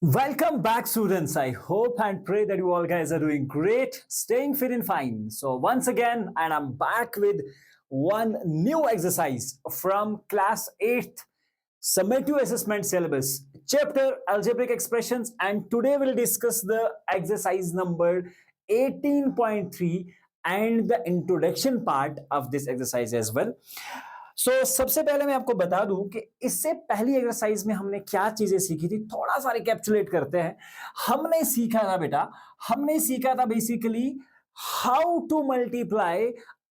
Welcome back, students. I hope and pray that you all guys are doing great, staying fit and fine. So, once again, and I'm back with one new exercise from class 8th summative assessment syllabus, chapter algebraic expressions. And today we'll discuss the exercise number 18.3 and the introduction part of this exercise as well. सबसे पहले मैं आपको बता दूं कि इससे पहली exercise में हमने क्या चीजें सीखी थी, थोड़ा सा रिकैप्चुलेट करते हैं। हमने सीखा था basically how to multiply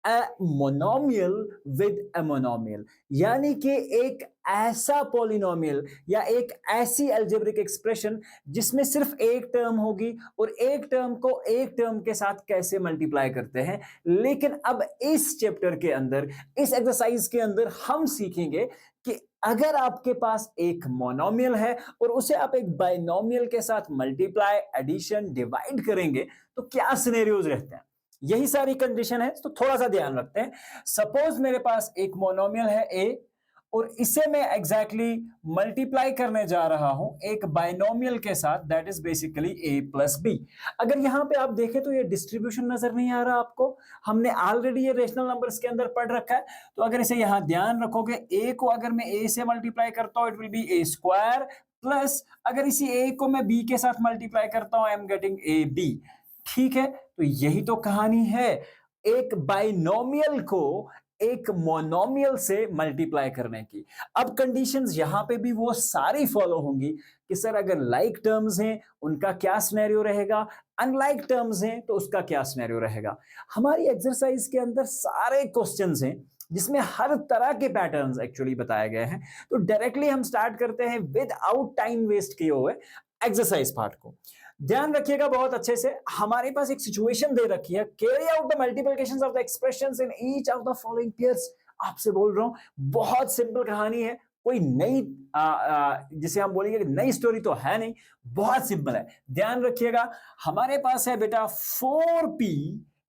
a monomial with a monomial, यानी कि एक ऐसा पॉलिनोमियल या एक ऐसी अलजेब्रिक एक्सप्रेशन जिसमें सिर्फ एक टर्म होगी और एक टर्म को एक टर्म के साथ कैसे मल्टीप्लाई करते हैं। लेकिन अब इस चैप्टर के अंदर, इस एक्सरसाइज के अंदर हम सीखेंगे कि अगर आपके पास एक मोनोमियल है और उसे आप एक बाइनोमियल के साथ मल्टीप्लाई, एडिशन, डिवाइड करेंगे तो क्या सिनेरियोज रहते हैं। यही सारी कंडीशन है, तो थोड़ा सा ध्यान रखते हैं। सपोज मेरे पास एक मोनोमियल है ए और इसे मैं एग्जैक्टली मल्टीप्लाई करने जा रहा हूं एक बाइनोमियल के साथ, that is basically a plus b. अगर यहां पे आप देखें तो ये डिस्ट्रीब्यूशन नजर नहीं आ रहा आपको, हमने ऑलरेडी ये रेशनल नंबर्स के अंदर पढ़ रखा है। तो अगर इसे यहां ध्यान रखोगे, ए को अगर मैं ए से मल्टीप्लाई करता हूं it will be A square, plus अगर इसी ए को मैं बी के साथ मल्टीप्लाई करता हूं I am getting a b. ठीक है, तो यही तो कहानी है, एक बाइनोमियल को एक मोनोमियल से मल्टीप्लाई करने की। अब कंडीशंस यहां पे भी वो सारी फॉलो होंगी कि सर अगर लाइक टर्म्स हैं उनका क्या सिनेरियो रहेगा, अनलाइक टर्म्स हैं तो उसका क्या सिनेरियो रहेगा। हमारी एक्सरसाइज के अंदर सारे क्वेश्चंस हैं जिसमें हर तरह के पैटर्न्स एक्चुअली बताए गए हैं। तो डायरेक्टली हम स्टार्ट करते हैं विदाउट टाइम वेस्ट किए हुए एक्सरसाइज पार्ट को। ध्यान रखिएगा बहुत अच्छे से, हमारे पास एक सिचुएशन दे रखी है, carry out the multiplications of the expressions in each of the following pairs. आपसे बोल रहा हूं, बहुत सिंपल कहानी है, कोई नई जिसे हम बोलेंगे नई स्टोरी तो है नहीं, बहुत सिंपल है। ध्यान रखिएगा, हमारे पास है बेटा 4p,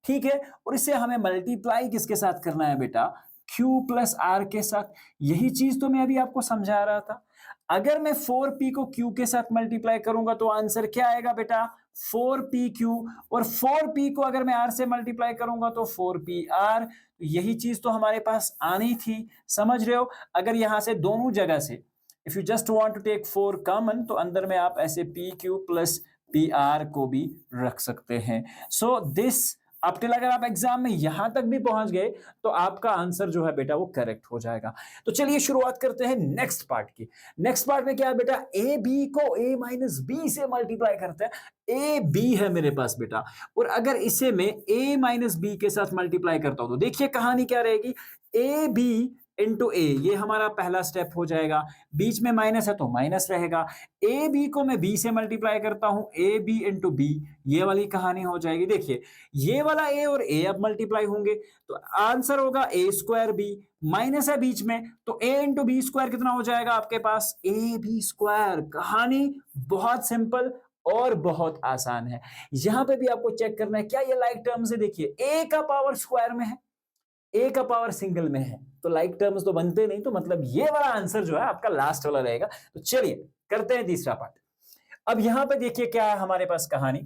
ठीक है, और इसे हमें मल्टीप्लाई किसके साथ करना है बेटा, q प्लस आर के साथ। यही चीज तो मैं अभी आपको समझा रहा था। अगर मैं 4p को q के साथ मल्टीप्लाई करूंगा तो आंसर क्या आएगा बेटा, 4pq, और 4p को अगर मैं r से मल्टीप्लाई करूंगा तो 4pr। यही चीज तो हमारे पास आनी थी, समझ रहे हो। अगर यहां से दोनों जगह से if you just want to take 4 common तो अंदर में आप ऐसे pq प्लस pr को भी रख सकते हैं। सो दिस अब टिल अगर आप एग्जाम में यहां तक भी पहुंच गए तो आपका आंसर जो है बेटा वो करेक्ट हो जाएगा। तो चलिए शुरुआत करते हैं नेक्स्ट पार्ट की। नेक्स्ट पार्ट में क्या है बेटा, ए बी को ए माइनस बी से मल्टीप्लाई करते हैं। ए बी है मेरे पास बेटा, और अगर इसे मैं ए माइनस बी के साथ मल्टीप्लाई करता हूं तो देखिए कहानी क्या रहेगी, ए बी इंटू ए, ये हमारा पहला स्टेप हो जाएगा। बीच में माइनस है तो माइनस रहेगा। ए बी को मैं बी से मल्टीप्लाई करता हूं, ए बी इंटू बी, ये वाली कहानी हो जाएगी। देखिए ये वाला ए और ए अब मल्टीप्लाई होंगे तो आंसर होगा ए स्क्वायर बी, माइनस है बीच में तो ए इंटू बी स्क्वायर कितना हो जाएगा आपके पास, ए बी स्क्वायर। कहानी बहुत सिंपल और बहुत आसान है। यहां पे भी आपको चेक करना है क्या ये लाइक टर्म्स है। देखिए ए का पावर स्क्वायर में है, ए का पावर सिंगल में है, तो लाइक टर्म्स तो बनते नहीं, तो मतलब ये वाला आंसर जो है आपका लास्ट वाला रहेगा। तो चलिए करते हैं तीसरा पार्ट। अब यहां पे देखिए क्या है हमारे पास कहानी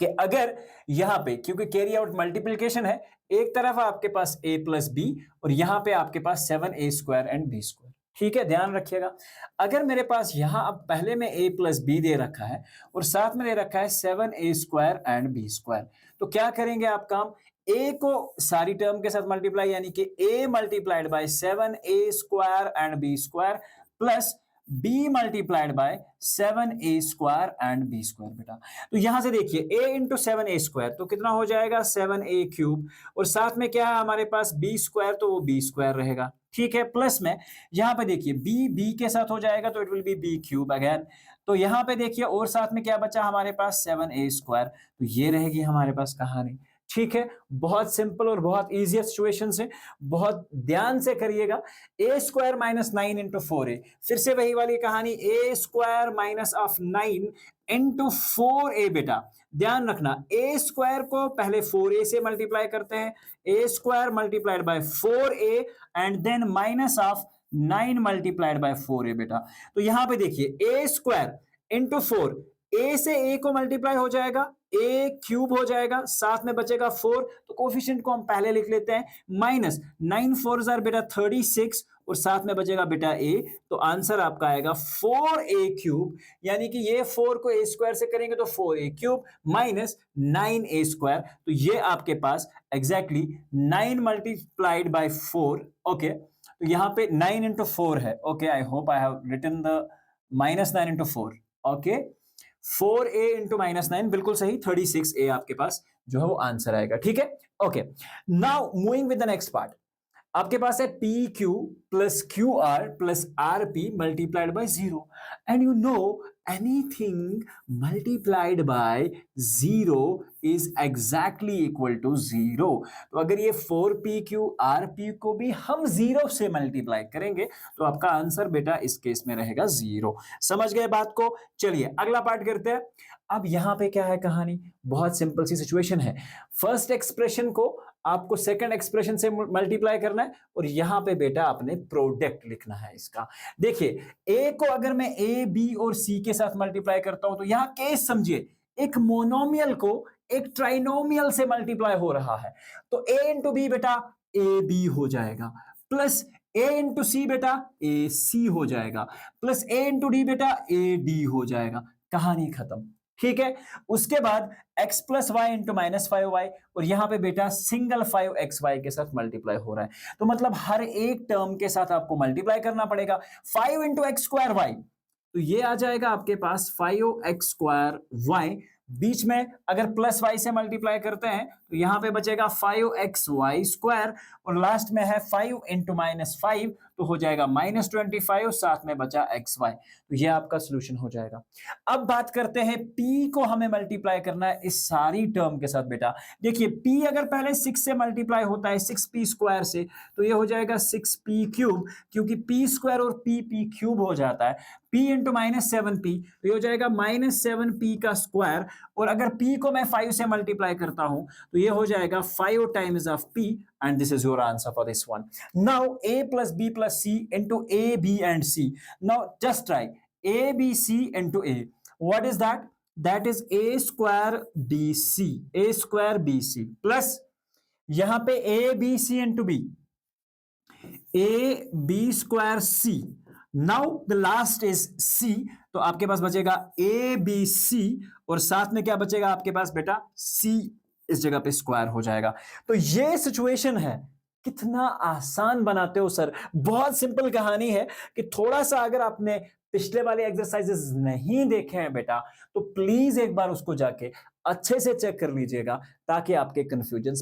कि अगर यहां पे क्योंकि कैरी आउट मल्टीप्लिकेशन है, एक तरफ आपके पास a प्लस बी और यहां पे आपके पास 7a square and b square. ठीक है, ध्यान रखिएगा, अगर मेरे पास यहां अब पहले में a प्लस बी दे रखा है और साथ में दे रखा है 7a square and b square, तो क्या करेंगे आप काम, a को सारी टर्म के साथ मल्टीप्लाई, यानी कि a multiplied by 7a square and b square plus b multiplied by 7a square and b square. बेटा तो यहां से देखिए a इंटू 7a स्क्वायर तो कितना हो जाएगा 7a क्यूब, और साथ में क्या है हमारे पास b स्क्वायर, तो वो b स्क्वायर रहेगा। ठीक है, प्लस में यहां पे देखिए b के साथ हो जाएगा तो it will be b cube again. तो यहां पे देखिए और साथ में क्या बचा हमारे पास 7a स्क्वायर, तो ये रहेगी हमारे पास कहानी। ठीक है, बहुत सिंपल और बहुत इजी सिचुएशन है, बहुत ध्यान से करिएगा। ए स्क्वायर माइनस 9 इंटू 4a, फिर से वही वाली कहानी, a square minus of 9 into 4a। बेटा ध्यान रखना, ए स्क्वायर को पहले 4a से मल्टीप्लाई करते हैं, a square multiplied by 4a and then minus of 9 multiplied by 4a। बेटा तो यहां पे देखिए ए स्क्वायर इंटू 4, ए से ए को मल्टीप्लाई हो जाएगा, ए क्यूब हो जाएगा, साथ में बचेगा 4, तो कोफिशिएंट को हम पहले लिख लेते हैं, माइनस 9 4 जार बेटा 36 और साथ में बचेगा बेटा ए, तो आंसर आपका आएगा 4a क्यूब, यानी कि ये 4 को a स्क्वायर से करेंगे तो 4a cube minus 9a square, तो ये आपके पास एग्जैक्टली 9 मल्टीप्लाइड बाय 4, ओके, तो यहां पे 9 इंटू 4 है, okay, I hope I have written the minus 9 into 4, okay, 4a into minus 9, बिल्कुल सही, 36a आपके पास जो है वो आंसर आएगा, ठीक है, okay. Now moving with the next part, आपके पास है p q plus q r plus r p multiplied by 0, and you know anything multiplied by 0 is exactly equal to 0। तो अगर ये 4p क्यू आर पी को भी हम 0 से मल्टीप्लाई करेंगे तो आपका आंसर बेटा इस केस में रहेगा 0। समझ गए बात को? चलिए अगला पार्ट करते हैं। अब यहां पे क्या है कहानी, बहुत सिंपल सी सिचुएशन है। फर्स्ट एक्सप्रेशन को आपको सेकंड एक्सप्रेशन से मल्टीप्लाई करना है और यहां पे बेटा आपने प्रोडक्ट लिखना है इसका। देखिए ए को अगर मैं ए बी और सी के साथ मल्टीप्लाई करता हूं तो यहां केस समझिए, एक मोनोमियल को एक ट्राइनोमियल से मल्टीप्लाई हो रहा है, तो ए इंटू बी बेटा ए बी हो जाएगा, प्लस ए इंटू सी बेटा ए सी हो जाएगा, प्लस ए इंटू डी बेटा ए डी हो जाएगा, कहानी खत्म। ठीक है, उसके बाद x plus y into minus 5y, और यहां पे बेटा सिंगल 5xy के साथ मल्टीप्लाई हो रहा है, तो मतलब हर एक टर्म के साथ आपको मल्टीप्लाई करना पड़ेगा। 5 इंटू एक्स स्क्वायर वाई, तो ये आ जाएगा आपके पास 5x स्क्वायर वाई, बीच में अगर प्लस वाई से मल्टीप्लाई करते हैं तो यहां पे बचेगा 5xy स्क्वायर, और लास्ट में है 5 इंटू माइनस 5, तो हो जाएगा -25, साथ में बचा xy, तो ये आपका सोल्यूशन हो जाएगा। अब बात करते हैं p को हमें मल्टीप्लाई करना है इस सारी टर्म के साथ बेटा। देखिए p अगर पहले 6 से मल्टीप्लाई होता है 6p स्क्वायर से, तो ये हो जाएगा 6p क्यूब, क्योंकि p स्क्वायर और p क्यूब हो जाता है, p इंटू -7p, तो ये हो जाएगा -7p का स्क्वायर, और अगर p को मैं 5 से मल्टीप्लाई करता हूं तो ये हो जाएगा 5 times of p, and this is your answer for this one. Now a plus b plus c into a, b and c. Now just try a b c into a. What is that? That is a square bc, a square bc plus यहां पे a b c into b, a b square c. Now the last is c, तो आपके पास बचेगा a b c, और साथ में क्या बचेगा आपके पास बेटा c, इस जगह पे स्क्वायर हो जाएगा। तो ये सिचुएशन है। कितना आसान बनाते हो सर, बहुत सिंपल कहानी है कि थोड़ा सा अगर आपने पिछले वाले एक्सरसाइजेस नहीं देखे हैं बेटा, तो प्लीज एक बार उसको जाके अच्छे से चेक कर लीजिएगा ताकि आपके कंफ्यूजन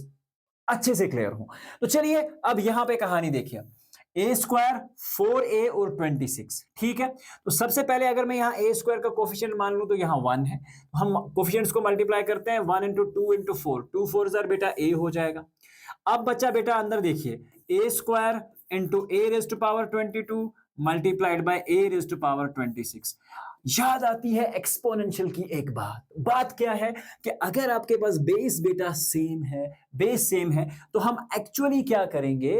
अच्छे से क्लियर हो। तो चलिए अब यहां पे कहानी देखिए, ए स्क्वायर 4a और 26, ठीक है। तो सबसे पहले अगर मैं यहाँ ए स्क्वायर का कोफिशिएंट मान लूं तो यहाँ 1 है, तो हम कोफिशिएंट्स को मल्टीप्लाई करते हैं, 1 इंटू 2 इंटू 4, 2 4 जार बेटा a हो जाएगा। अब बच्चा बेटा अंदर देखिए, a square into a raise to power 22 multiplied by a raise to power 26। याद आती है एक्सपोनेंशियल की एक बात क्या है कि अगर आपके पास बेस बेटा सेम है, बेस सेम है, तो हम एक्चुअली क्या करेंगे,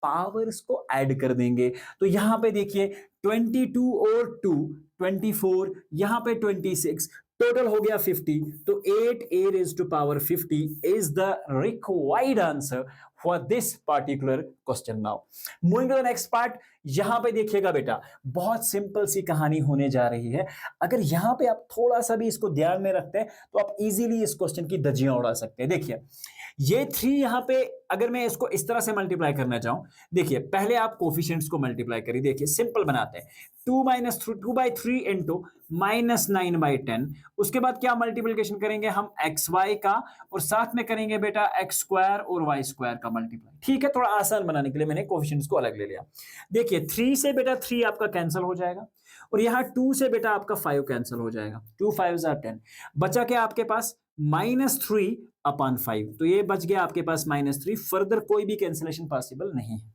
पावर्स को ऐड कर देंगे। तो यहां पे देखिए 22 और 2 24, यहां पे 26, टोटल हो गया 50, तो 8a raised to power 50 is the required answer for this particular question. Now moving to the next part, यहां पे देखिएगा बेटा बहुत सिंपल सी कहानी होने जा रही है। अगर यहां पे आप थोड़ा सा भी इसको ध्यान में रखते हैं तो आप इजीली इस क्वेश्चन की धज्जियां उड़ा सकते हैं। देखिए ये 3 यहां पे अगर मैं इसको इस तरह से मल्टीप्लाई करना चाहूं, देखिए पहले आप कोफिशिएंट्स को मल्टीप्लाई करिए। देखिए सिंपल बनाते हैं, 2 इंटू -9/10, उसके बाद क्या मल्टीप्लिकेशन करेंगे हम xy का, और साथ में करेंगे बेटा x स्क्वायर और y स्क्वायर का मल्टीप्लाई। ठीक है, थोड़ा आसान बनाने के लिए मैंने कोफिशिएंट्स को अलग ले लिया। देखिए 3 से बेटा 3 आपका कैंसिल हो जाएगा, और यहां 2 से बेटा आपका 5 कैंसिल हो जाएगा, 2 5 10, बचा क्या आपके पास -3 अपॉन 5, तो ये बच गया आपके पास -3। फर्दर कोई भी कैंसिलेशन पॉसिबल नहीं है।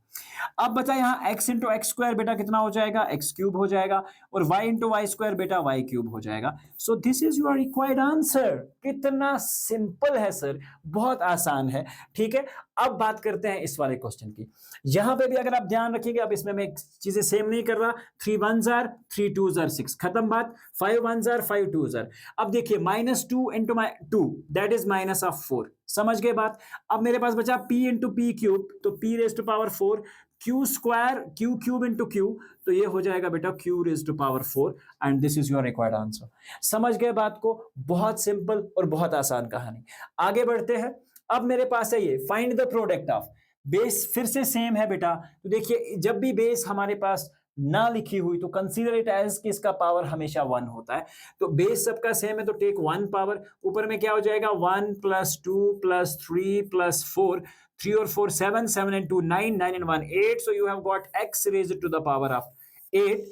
अब बचा यहाँ x इंटू एक्स स्क्वायर बेटा कितना हो जाएगा, एक्स क्यूब हो जाएगा, और y इंटू वाई स्क्वायर बेटा वाई क्यूब हो जाएगा। सो this is your required answer. कितना सिंपल है सर, बहुत आसान है। ठीक है, अब बात करते हैं इस वाले क्वेश्चन की। यहां पे भी अगर आप ध्यान रखिएगा, अब इसमें मैं चीजें सेम नहीं कर रहा। 3 1 जार 3 2 जार 6, खत्म बात। 5 1 जार 5 2 जार। अब देखिए -2 इंटू टू दैट इज -4, समझ गए बात। अब मेरे पास बचा p इंटू पी क्यूब, तो p raise to power 4, q square q cube into q, तो ये हो जाएगा बेटा q raise to power 4, and this is your required answer. समझ गए बात को, बहुत सिंपल और बहुत आसान कहानी। आगे बढ़ते हैं। अब मेरे पास है ये find the product of base, फिर से सेम है बेटा। तो देखिए जब भी बेस हमारे पास ना लिखी हुई तो कंसीडर इट एज कि इसका पावर हमेशा 1 होता है। तो बेस सबका सेम है तो टेक 1 पावर, ऊपर में क्या हो जाएगा 1 + 2 + 3 + 4, 3 और 4 7, 7 and 2 9, 9 and 1 8, so you have got x raised to the power of 8,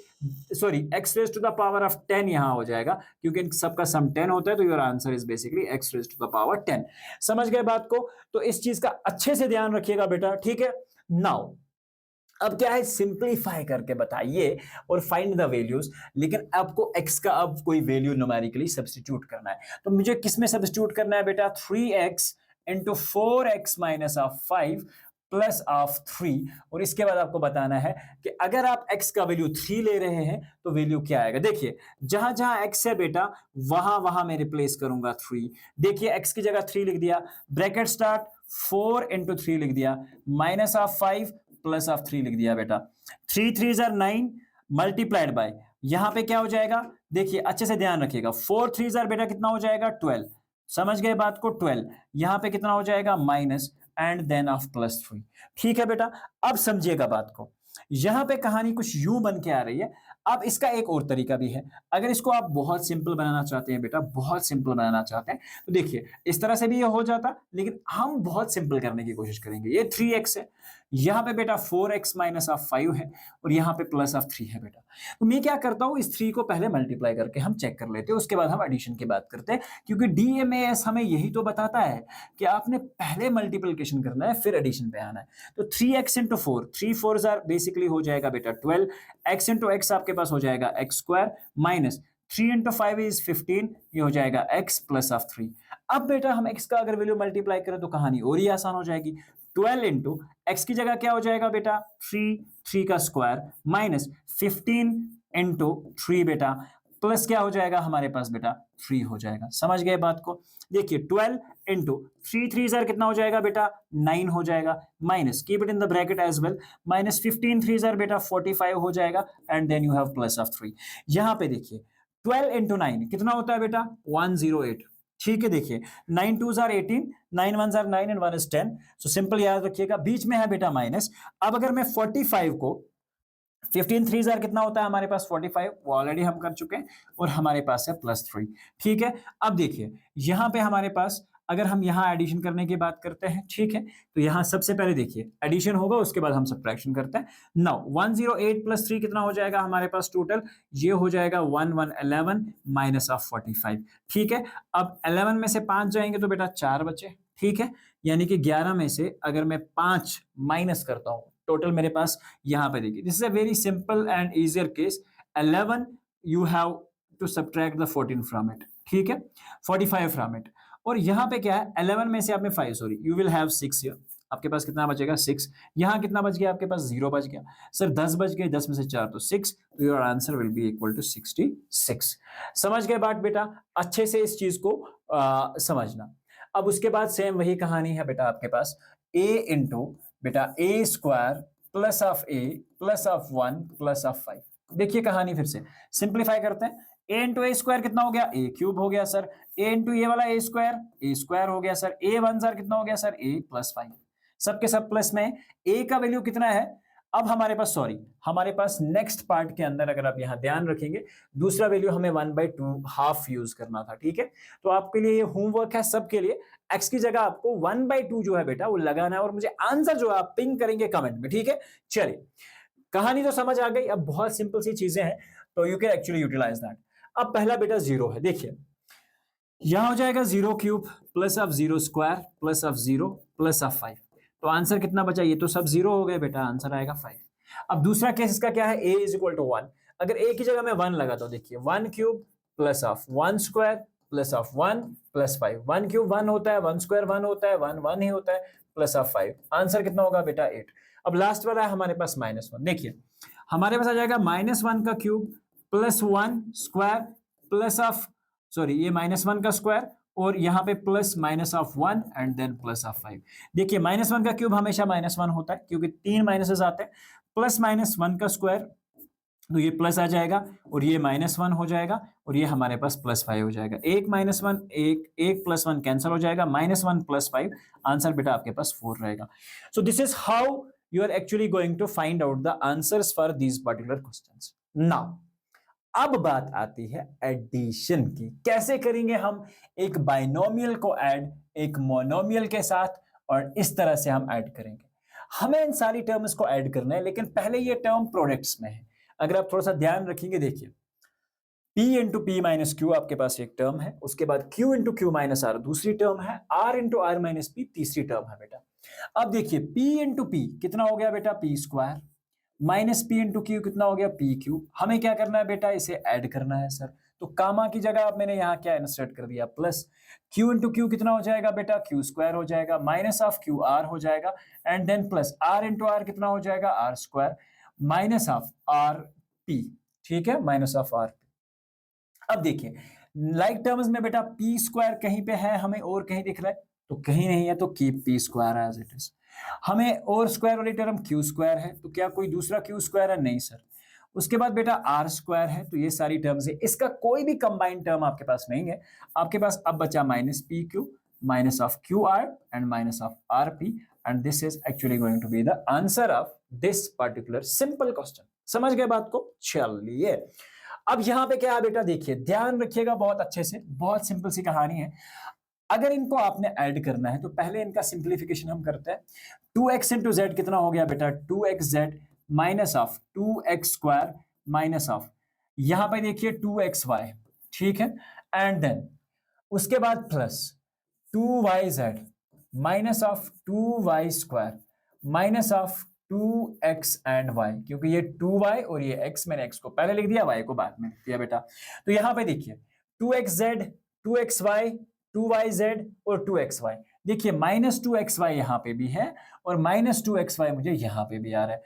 sorry x raised to the power of 10 यहां हो जाएगा, क्योंकि इन सबका सम 10 होता है, तो your answer is basically x raised to the power 10। समझ गए बात को, तो इस चीज का अच्छे से ध्यान रखिएगा बेटा, ठीक है। नाउ अब क्या है, सिंप्लीफाई करके बताइए और फाइंड द वैल्यूज, लेकिन आपको x का अब कोई वैल्यू न्यूमेरिकली सब्स्टिट्यूट करना है। तो मुझे किस में सब्स्टिट्यूट करना है बेटा, 3x into 4x minus of 5 plus of 3, और इसके बाद आपको बताना है कि अगर आप x का वैल्यू 3 ले रहे हैं तो वैल्यू क्या आएगा। देखिए जहां जहां x है बेटा वहां वहां मैं रिप्लेस करूंगा 3। देखिए x की जगह 3 लिख दिया, ब्रैकेट स्टार्ट 4 इंटू 3 लिख दिया, माइनस ऑफ 5 प्लस ऑफ 3 लिख दिया बेटा। 3 3 जार 9 मल्टीप्लाइड बाय, यहां पे क्या हो जाएगा, देखिए अच्छे से ध्यान रखिएगा, 4 3 जार बेटा कितना हो जाएगा 12, समझ गए बात को 12, यहां पे कितना हो जाएगा माइनस एंड देन ऑफ +3। ठीक है बेटा, अब समझिएगा बात को, यहां पे कहानी कुछ यूं बन के आ रही है। अब इसका एक और तरीका भी है, अगर इसको आप बहुत सिंपल बनाना चाहते हैं बेटा, बहुत सिंपल बनाना चाहते हैं, तो देखिए इस तरह से भी ये हो जाता, लेकिन हम बहुत सिंपल करने की कोशिश करेंगे। ये 3x है, यहां पे बेटा 4x माइनस ऑफ 5 है, और यहां पे प्लस ऑफ 3 है बेटा। तो मैं क्या करता हूं, इस 3 को पहले मल्टीप्लाई करके हम चेक कर लेते हैं, उसके बाद हम एडिशन की बात करते हैं, क्योंकि डीएमएएस हमें यही तो बताता है कि आपने पहले मल्टीप्लिकेशन करना है फिर एडिशन पे आना है। तो 3x इंटू 4, 3 4 जार बेसिकली हो जाएगा बेटा 12, x इंटू एक्स आपके पास हो जाएगा x square, minus 3 into 5 is 15, ये हो जाएगा x प्लस ऑफ 3। अब बेटा हम x का अगर वैल्यू मल्टीप्लाई करें तो कहानी और ही आसान हो जाएगी। 12 इंटू एक्स की जगह क्या हो जाएगा बेटा 3 का स्क्वायर, माइनस 15 इंटू 3 बेटा, प्लस क्या हो जाएगा हमारे पास बेटा 3 हो जाएगा। समझ गए बात को, देखिए 12 इंटू 3 3 जार कितना हो जाएगा बेटा 9 हो जाएगा, minus keep it in the bracket as well, minus 15 3 जार बेटा 45 हो जाएगा, and then you have plus of 3। यहां पे देखिए 12 इंटू 9 कितना होता है बेटा 108। ठीक है, देखिए 9 2 jar 18, 9 1 jar 9 and 1 is 10, so simple याद रखिएगा, बीच में है बेटा माइनस। अब अगर मैं 45 को 15 3 जार कितना होता है हमारे पास 45, वो ऑलरेडी हम कर चुके हैं, और हमारे पास है +3। ठीक है, अब देखिए यहां पे हमारे पास अगर हम यहां एडिशन करने की बात करते हैं, ठीक है, तो यहां सबसे पहले देखिए एडिशन होगा, उसके बाद हम सब्ट्रैक्शन करते हैं। नाउ 108 + 3 कितना हो जाएगा हमारे पास टोटल, ये हो जाएगा 1111 माइनस ऑफ 45। ठीक है, अब 11 में से 5 जाएंगे तो बेटा 4 बचे। ठीक है, यानी कि 11 में से अगर मैं 5 माइनस करता हूं, टोटल मेरे पास यहां पे देखिए, this is a very simple and easier case, 11 you have to subtract the 14 from it. ठीक है, 45 फ्रॉम इट, और यहां पे क्या है 11 में से आपने 5 sorry you will have 6 here, आपके पास कितना बचेगा 6, यहां कितना बच गया आपके पास 0 बच गया, सर 10 बच गए, 10 में से 4 तो 6, तो your answer will be equal to 66। समझ गए बात बेटा, अच्छे से इस चीज को समझना। अब उसके बाद सेम वही कहानी है बेटा आपके पास, a इंटू बेटा a square plus of a plus of 1 plus of 5। देखिए कहानी फिर से सिंप्लीफाई करते हैं, a इंटू ए स्क्वायर कितना हो गया a क्यूब हो गया सर, a इंटू ये वाला a स्क्वायर हो गया सर, a 1 सर कितना हो गया सर a प्लस 5, सबके सब प्लस में, a का वैल्यू कितना है। अब हमारे पास हमारे पास नेक्स्ट पार्ट के अंदर अगर आप यहां ध्यान रखेंगे, दूसरा वैल्यू हमें 1/2 हाफ यूज करना था। ठीक है, तो आपके लिए ये होमवर्क है सबके लिए, x की जगह आपको 1/2 जो है बेटा वो लगाना है, और मुझे आंसर जो है आप पिंग करेंगे कमेंट में। ठीक है, चलिए कहानी तो समझ आ गई, अब बहुत सिंपल सी चीजें हैं, तो you can actually utilize that. अब पहला बेटा 0 है, देखिए यहां हो जाएगा 0 cube plus of 0 square plus of 0 plus of 5। तो आंसर कितना बचा? ये तो सब 0 हो गए बेटा, आंसर आएगा 5। अब दूसरा केस इसका क्या है, a इज इक्वल टू 1। अगर a की जगह मैं 1 लगा तो देखिए 1 cube plus of 1 square plus of 1 plus 5। 1 cube 1 होता है, 1 स्क्वायर 1 होता है, 1 1 ही होता है, प्लस ऑफ 5। आंसर कितना होगा बेटा? 8। अब लास्ट वाला है हमारे पास -1। देखिए हमारे पास आ जाएगा -1 का cube plus 1 square plus of, sorry ये -1 का स्क्वायर और यहाँ पे plus minus of 1 and then plus of 5। देखिए -1 का क्यूब हमेशा -1 होता है क्योंकि 3 माइनसेस आते हैं। प्लस -1 का स्क्वायर तो ये प्लस आ जाएगा और ये -1 हो जाएगा और ये हमारे पास +5 हो जाएगा। एक -1 एक प्लस 1 कैंसिल हो जाएगा, -1 + 5। आंसर बेटा आपके पास 4 रहेगा। So this is how you are actually going to find out the answers for these particular questions. Now अब बात आती है एडिशन की। कैसे करेंगे हम एक बाइनोमियल को ऐड एक मोनोमियल के साथ, और इस तरह से हम ऐड करेंगे। हमें इन सारी टर्म्स को ऐड करना है, लेकिन पहले ये टर्म प्रोडक्ट्स में है। अगर आप थोड़ा सा ध्यान रखेंगे, देखिए P into p minus q आपके पास एक टर्म है, उसके बाद Q into q minus r दूसरी टर्म है, R into r minus p तीसरी टर्म है बेटा। अब देखिए P इंटू पी कितना हो गया बेटा? P square minus P into Q कितना हो गया? P Q. हमें क्या करना है बेटा? इसे ऐड करना है सर। तो कामा की जगह अब मैंने यहाँ क्या इंसर्ट कर दिया? प्लस क्यू इंटू क्यू कितना हो जाएगा बेटा? क्यू स्क्वायर हो जाएगा, माइनस ऑफ क्यू आर हो जाएगा and then plus r into r कितना हो जाएगा? R square minus of r p. ठीक है, माइनस ऑफ आर पी। अब देखिए लाइक टर्म्स में बेटा पी स्क्वायर कहीं पे है हमें और कहीं दिख रहा है? तो कहीं नहीं है, तो keep p square as it is. हमें और स्क्वायर वाली टर्म क्यू स्क्वायर है, तो क्या कोई दूसरा क्यू स्क्वायर है? नहीं सर। उसके बाद बेटा आर स्क्वायर है, तो ये सारी टर्म्स है, इसका कोई भी कंबाइंड टर्म आपके पास नहीं है। आपके पास अब बचा minus p q minus of q r and minus of r p, and this is actually going to be the answer of this particular simple question. समझ गए बात को? चलिए अब यहां पे क्या है बेटा? देखिए ध्यान रखिएगा बहुत अच्छे से, बहुत सिंपल सी कहानी है। अगर इनको आपने ऐड करना है तो पहले इनका सिंप्लीफिकेशन हम करते हैं। 2x इंटू जेड कितना हो गया बेटा? 2xz minus of 2x square minus of, यहां पे देखिए 2xy। ठीक है, एंड देन उसके बाद plus 2yz minus of 2y square minus of 2x and y, क्योंकि ये 2y और ये x, मैंने x को पहले लिख दिया, y को बाद में लिख दिया बेटा। तो यहां पे देखिए 2xz 2xy 2yz और 2xy। देखिए -2xy यहां पे भी है और -2xy मुझे यहां पे भी आ रहा है।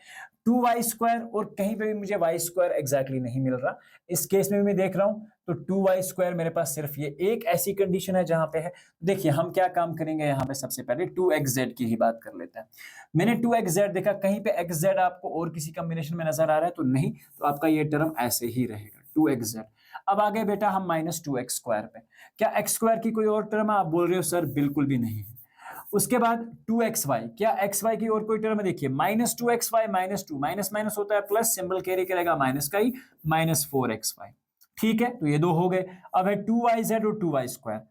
2y स्क्वायर और कहीं पे भी मुझे y स्क्वायर एग्जैक्टली नहीं मिल रहा। इस केस में भी मैं देख रहा हूं तो 2y स्क्वायर मेरे पास सिर्फ ये एक ऐसी कंडीशन है जहां पे है। देखिए हम क्या काम करेंगे, यहाँ पे सबसे पहले 2xz की ही बात कर लेते हैं। मैंने 2xz देखा, कहीं पे xz आपको और किसी कॉम्बिनेशन में नजर आ रहा है तो नहीं, तो आपका ये टर्म ऐसे ही रहेगा 2xz। अब आगे बेटा हम -2x स्क्वायर पे, क्या x स्क्वायर की कोई और टर्म आप बोल रहे हो? सर बिल्कुल भी नहीं है। उसके बाद 2xy, क्या xy की और कोई टर्म है? देखिए -2xy -2 माइनस माइनस होता है प्लस, सिंबल कैरी करेगा माइनस का ही, -4xy। ठीक है, तो ये दो हो गए। अब है 2yz और 2y स्क्वायर।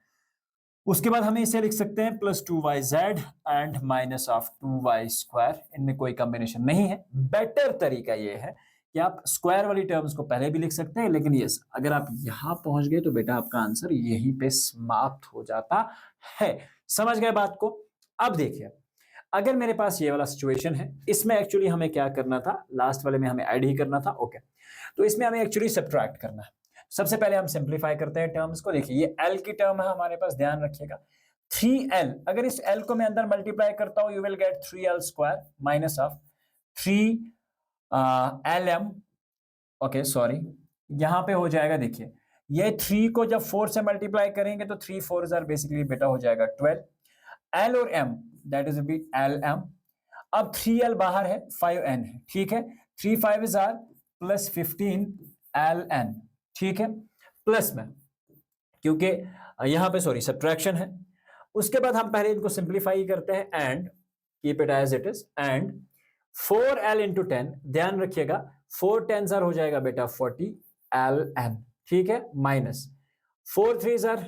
उसके बाद हमें इसे लिख सकते हैं +2yz and minus of 2y square. इनमें कोई कॉम्बिनेशन नहीं है। बेटर तरीका ये है कि आप स्क्वायर वाली टर्म्स को पहले भी लिख सकते हैं, लेकिन यस अगर आप यहां पहुंच गए तो बेटा आपका आंसर यहीं पे समाप्त हो जाता है। समझ गए बात को? अब देखिए अगर मेरे पास ये वाला सिचुएशन है, इसमें एक्चुअली हमें क्या करना था? लास्ट वाले में हमें ऐड ही करना था। ओके, तो इसमें हमें एक्चुअली सब्ट्रैक्ट करना है। सबसे पहले हम सिंप्लीफाई करते हैं टर्म्स को। देखिए ये L की टर्म है हमारे पास, ध्यान रखिएगा 3L। अगर इस L को मैं अंदर मल्टीप्लाई करता हूं, you will get 3L square minus of 3LM। Okay sorry, यहां पे हो जाएगा, देखिए ये 3 को जब 4 से मल्टीप्लाई करेंगे तो 3 4 आर बेसिकली बेटा हो जाएगा 12। L और M that is b LM। अब 3L बाहर है, 5N है। ठीक है, 3 5 आर प्लस 15 LN। ठीक है, प्लस में, क्योंकि यहां पे सॉरी सब्ट्रैक्शन है। उसके बाद हम पहले इनको सिंप्लीफाई करते हैं and keep it as it is and 4L into 10, ध्यान रखिएगा 4 10 हो जाएगा बेटा 40 LN। ठीक है, माइनस 4 3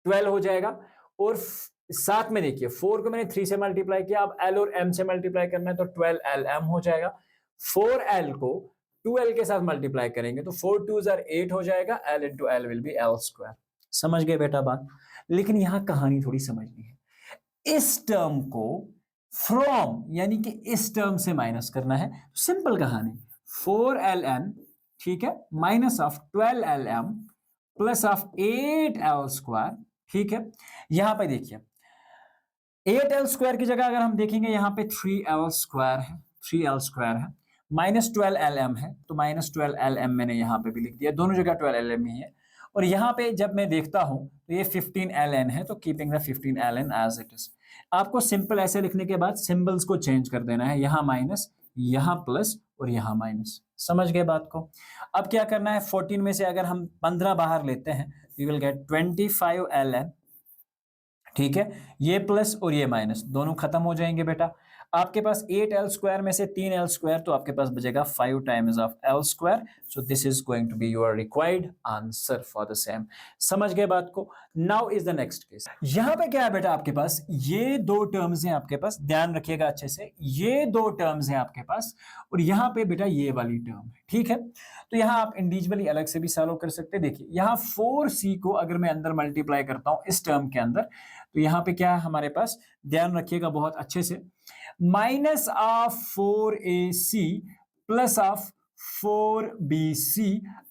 12 हो जाएगा, और साथ में देखिए 4 को मैंने 3 से मल्टीप्लाई किया, अब L और M से मल्टीप्लाई करना है तो 12 LM हो जाएगा। 4L को 2L के साथ मल्टीप्लाई करेंगे तो 4 2 8 हो जाएगा, L into L will be L square. समझ गए बेटा बात? लेकिन यहां कहानी थोड़ी समझनी है। इस टर्म को फ्रॉम यानी कि इस टर्म से माइनस करना है। सिंपल कहानी, 4ln, ठीक है, minus of 12lm plus of 8l², ठीक है। यहां पे देखिए 8l² की जगह अगर हम देखेंगे यहां पे 3l² है, 3l² है, माइनस 12lm है, तो माइनस 12lm मैंने यहां पे भी लिख दिया, दोनों जगह 12lm ही है। और यहां पे जब मैं देखता हूं तो ये 15ln है, तो keeping the 15ln as it is. आपको सिंपल ऐसे लिखने के बाद सिंबल्स को चेंज कर देना है, यहां माइनस, यहां प्लस और यहां माइनस। समझ गए बात को? अब क्या करना है, 14 में से अगर हम 15 बाहर लेते हैं तो यू विल गेट 25ln, ठीक है। ये प्लस और ये माइनस दोनों खत्म हो जाएंगे बेटा। आपके पास 8l² में से 3l², तो आपके पास बचेगा 5 times of l²। So this is going to be your required answer for the same. समझ गए बात को? Now is the next case. यहां पे क्या है बेटा, आपके पास ये दो टर्म्स हैं, आपके पास ध्यान रखिएगा अच्छे से, ये दो टर्म्स हैं आपके पास, और यहां पे बेटा ये वाली टर्म है, ठीक है। तो यहां आप इंडिविजुअली अलग से भी सॉल्व कर सकते हैं। देखिए यहां 4c को अगर मैं अंदर मल्टीप्लाई करता हूं इस टर्म के अंदर, तो यहां पे क्या है हमारे पास, ध्यान रखिएगा बहुत अच्छे से, minus of 4ac plus of 4bc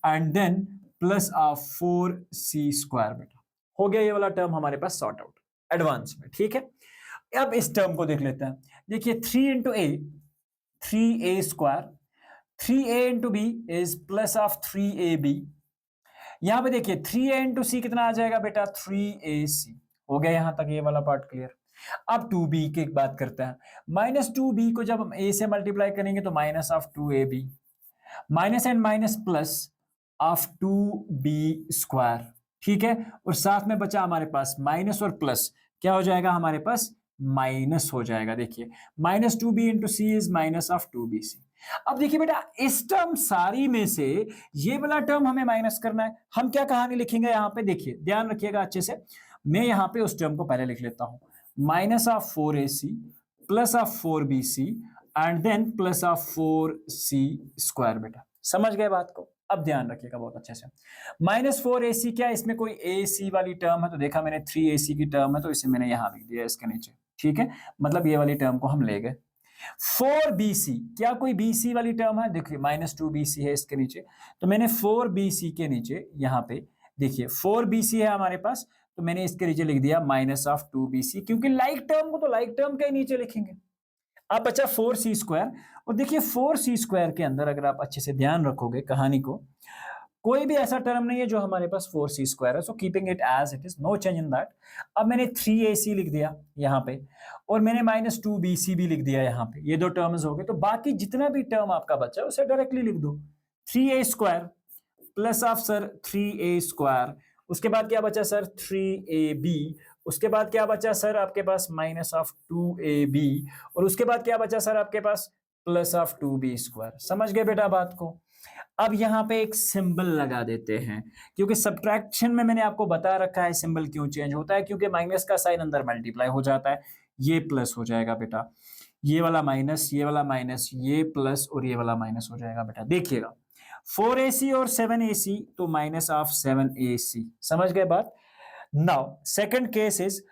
and then plus of 4c² बेटा। हो गया ये वाला टर्म हमारे पास सॉर्ट आउट एडवांस में, ठीक है। अब इस टर्म को देख लेते हैं। देखिए 3 into a, 3a², 3a into b is plus of 3ab। यहां पे देखिए 3a इंटू सी कितना आ जाएगा बेटा, 3ac। हो गया यहां तक ये वाला पार्ट क्लियर। अब 2b की बात करते हैं। माइनस 2b को जब हम a से मल्टीप्लाई करेंगे तो minus of 2ab, minus and minus plus of 2b², ठीक है। और साथ में बचा हमारे पास माइनस और प्लस, क्या हो जाएगा हमारे पास, माइनस हो जाएगा। देखिए minus 2b into c is minus of 2bc। अब देखिए बेटा इस टर्म सारी में से ये वाला टर्म हमें माइनस करना है। हम क्या कहानी लिखेंगे यहां पे, देखिए ध्यान रखिएगा अच्छे से। मैं यहां पे उस टर्म को पहले लिख लेता हूं, minus of 4ac plus of 4bc and then plus of 4c² बेटा। समझ गए बात को? अब ध्यान रखिएगा बहुत अच्छे से। माइनस 4ac क्या, इसमें कोई ac वाली टर्म है, तो देखा मैंने 3ac की टर्म है, तो इसे मैंने यहां लिख दिया इसके नीचे, ठीक है। मतलब ये वाली टर्म को हम ले गए। 4bc क्या कोई bc वाली टर्म है, देखिए माइनस 2bc है इसके नीचे, तो मैंने 4bc के नीचे यहाँ पे देखिए 4bc है हमारे पास, तो मैंने इसके नीचे लिख दिया माइनस ऑफ 2bc, क्योंकि लाइक टर्म को तो लाइक टर्म के ही नीचे लिखेंगे। अब बचा 4c², और देखिए 4c² के अंदर अगर आप अच्छे से ध्यान रखोगे कहानी को, कोई भी ऐसा टर्म नहीं है जो हमारे पास 4c² है, so keeping it as it is, no change in that. अब मैंने 3ac लिख दिया यहाँ पे, और मैंने माइनस 2bc भी लिख दिया यहाँ पे, ये दो टर्म्स हो गए। तो बाकी जितना भी टर्म आपका बचा है उसे डायरेक्टली लिख दो, 3a² plus of sir 3a², उसके बाद क्या बचा सर 3ab, उसके बाद क्या बचा सर आपके पास माइनस ऑफ 2ab, और उसके बाद क्या बचा सर आपके पास प्लस ऑफ 2b²। समझ गए बेटा बात को? अब यहां पे एक सिंबल लगा देते हैं, क्योंकि सब्ट्रैक्शन में मैंने आपको बता रखा है सिंबल क्यों चेंज होता है, क्योंकि माइनस का साइन अंदर मल्टीप्लाई हो जाता है। ये प्लस हो जाएगा बेटा, ये वाला माइनस, ये वाला माइनस, ये प्लस और ये वाला माइनस हो जाएगा बेटा। देखिएगा 4ac और 7ac, तो माइनस ऑफ 7ac। समझ गए बात? Now second case is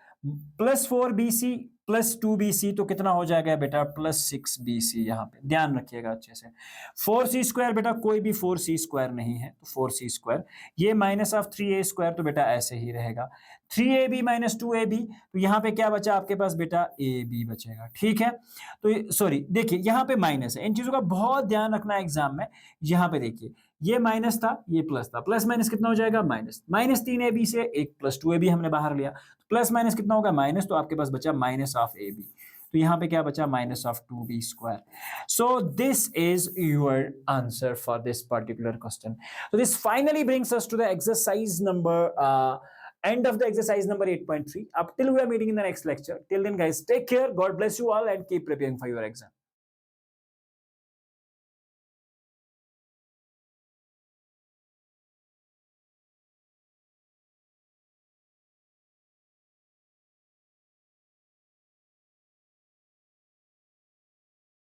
plus 4bc plus 2bc, तो कितना हो जाएगा बेटा, प्लस 6bc। यहाँ पे ध्यान रखिएगा अच्छे से। 4c² बेटा कोई भी 4c² नहीं है, तो 4c², ये माइनस ऑफ 3a², तो बेटा ऐसे ही रहेगा। 3ab माइनस 2ab, तो यहाँ पे क्या बचा आपके पास बेटा, ab बचेगा, ठीक है। तो सॉरी देखिए यहाँ पे माइनस है, इन चीजों का बहुत ध्यान रखना है एग्जाम में। यहाँ पे देखिए ये माइनस था, ये प्लस था, प्लस माइनस कितना हो जाएगा, माइनस। माइनस 3ab से एक प्लस 2ab हमने बाहर लिया, प्लस माइनस कितना होगा, माइनस, तो आपके पास बचा माइनस ऑफ ab। तो यहाँ पे क्या बचा, minus of 2b²। So this is your answer for this particular question. So this finally brings us to the exercise number end of the exercise number 8.3. Up till we are meeting in the next lecture. Till then guys, take care, God bless you all and keep preparing for your exam.